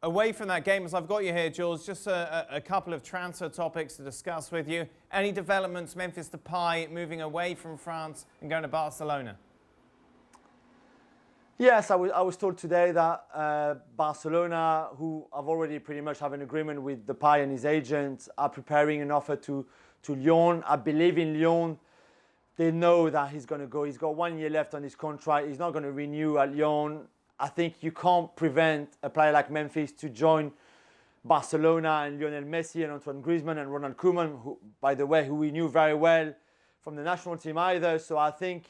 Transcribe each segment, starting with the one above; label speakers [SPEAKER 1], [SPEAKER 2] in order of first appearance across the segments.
[SPEAKER 1] Away from that game, as I've got you here, Jules, just a couple of transfer topics to discuss with you. Any developments, Memphis Depay moving away from France and going to Barcelona?
[SPEAKER 2] Yes, I was told today that Barcelona, who have already pretty much have an agreement with Depay and his agent, are preparing an offer to Lyon. I believe in Lyon. They know that he's going to go. He's got 1 year left on his contract. He's not going to renew at Lyon. I think you can't prevent a player like Memphis to join Barcelona and Lionel Messi and Antoine Griezmann and Ronald Koeman, who, by the way, who we knew very well from the national team either. So I think,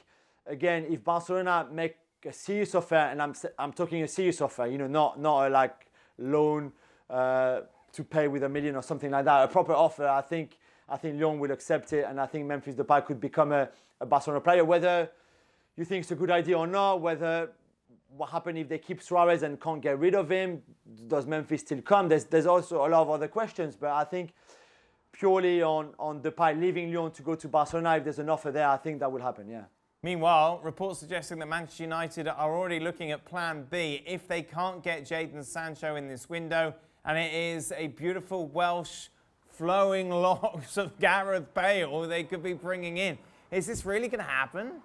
[SPEAKER 2] again, if Barcelona make a serious offer, and I'm talking a serious offer, you know, not a like loan to pay with $1 million or something like that, a proper offer, I think Lyon will accept it, and I think Memphis Depay could become a Barcelona player. Whether you think it's a good idea or not, whether what happens if they keep Suarez and can't get rid of him, does Memphis still come? There's also a lot of other questions, but I think purely on Depay leaving Lyon to go to Barcelona, if there's an offer there, I think that will happen, yeah.
[SPEAKER 1] Meanwhile, reports suggesting that Manchester United are already looking at plan B if they can't get Jadon Sancho in this window, and it is a beautiful Welsh flowing locks of Gareth Bale they could be bringing in. Is this really going to happen?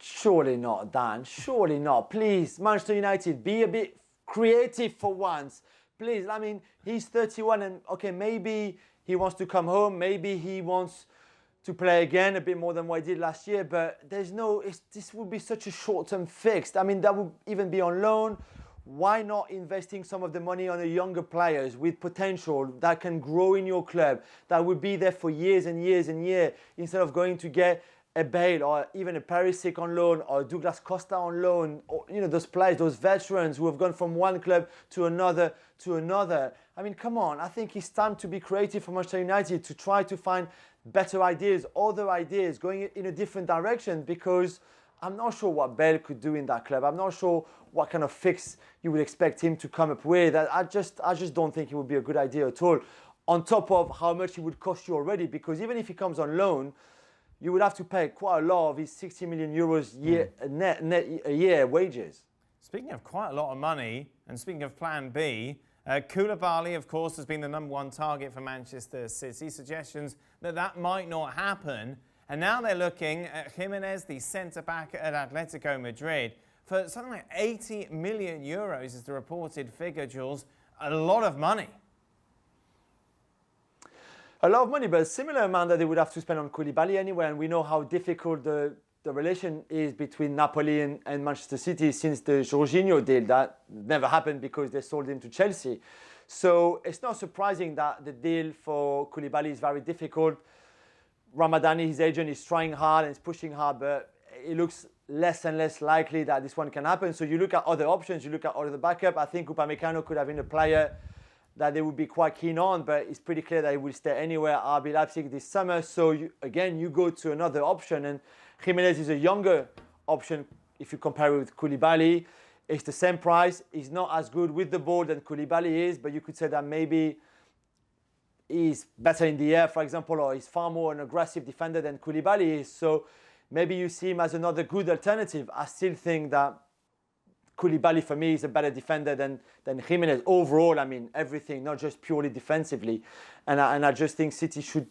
[SPEAKER 2] Surely not, Dan. Surely not. Please, Manchester United, be a bit creative for once. Please, I mean, he's 31 and, okay, maybe he wants to come home. Maybe he wants to play again a bit more than what he did last year. But there's no, this would be such a short-term fix. I mean, that would even be on loan. Why not investing some of the money on the younger players with potential that can grow in your club, that would be there for years and years and years, instead of going to get a Bale or even a Perisic on loan or Douglas Costa on loan, or, you know, those players, those veterans who have gone from one club to another I mean, come on, I think it's time to be creative for Manchester United, to try to find better ideas, other ideas, going in a different direction, because I'm not sure what Bale could do in that club. I'm not sure what kind of fix you would expect him to come up with. I just don't think it would be a good idea at all, on top of how much it would cost you already, because even if he comes on loan, you would have to pay quite a lot of his 60 million euros net a year wages.
[SPEAKER 1] Speaking of quite a lot of money, and speaking of plan B, Koulibaly, of course, has been the #1 target for Manchester City. Suggestions that might not happen. And now they're looking at Gimenez, the centre-back at Atletico Madrid, for something like 80 million euros is the reported figure, Jules. A lot of money.
[SPEAKER 2] A lot of money, but a similar amount that they would have to spend on Koulibaly anyway. And we know how difficult the relation is between Napoli and Manchester City since the Jorginho deal. That never happened because they sold him to Chelsea. So it's not surprising that the deal for Koulibaly is very difficult. Ramadani, his agent, is trying hard and is pushing hard, but it looks less and less likely that this one can happen. So you look at other options, you look at other backup. I think Upamecano could have been a player that they would be quite keen on, but it's pretty clear that he will stay anywhere at RB Leipzig this summer. So you go to another option, and Gimenez is a younger option if you compare it with Koulibaly. It's the same price. He's not as good with the ball than Koulibaly is, but you could say that maybe he's better in the air, for example, or he's far more an aggressive defender than Koulibaly is. So maybe you see him as another good alternative. I still think that Koulibaly, for me, is a better defender than Gimenez. Overall, I mean, everything, not just purely defensively. And I just think City should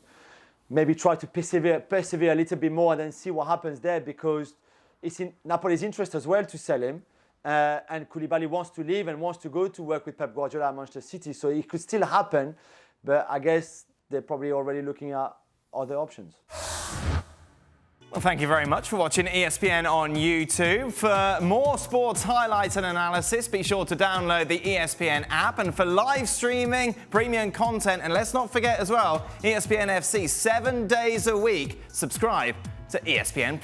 [SPEAKER 2] maybe try to persevere a little bit more and then see what happens there, because it's in Napoli's interest as well to sell him. And Koulibaly wants to leave and wants to go to work with Pep Guardiola at Manchester City. So it could still happen, but I guess they're probably already looking at other options.
[SPEAKER 1] Well, thank you very much for watching ESPN on YouTube. For more sports highlights and analysis, be sure to download the ESPN app. And for live streaming, premium content, and let's not forget as well, ESPN FC 7 days a week, subscribe to ESPN+.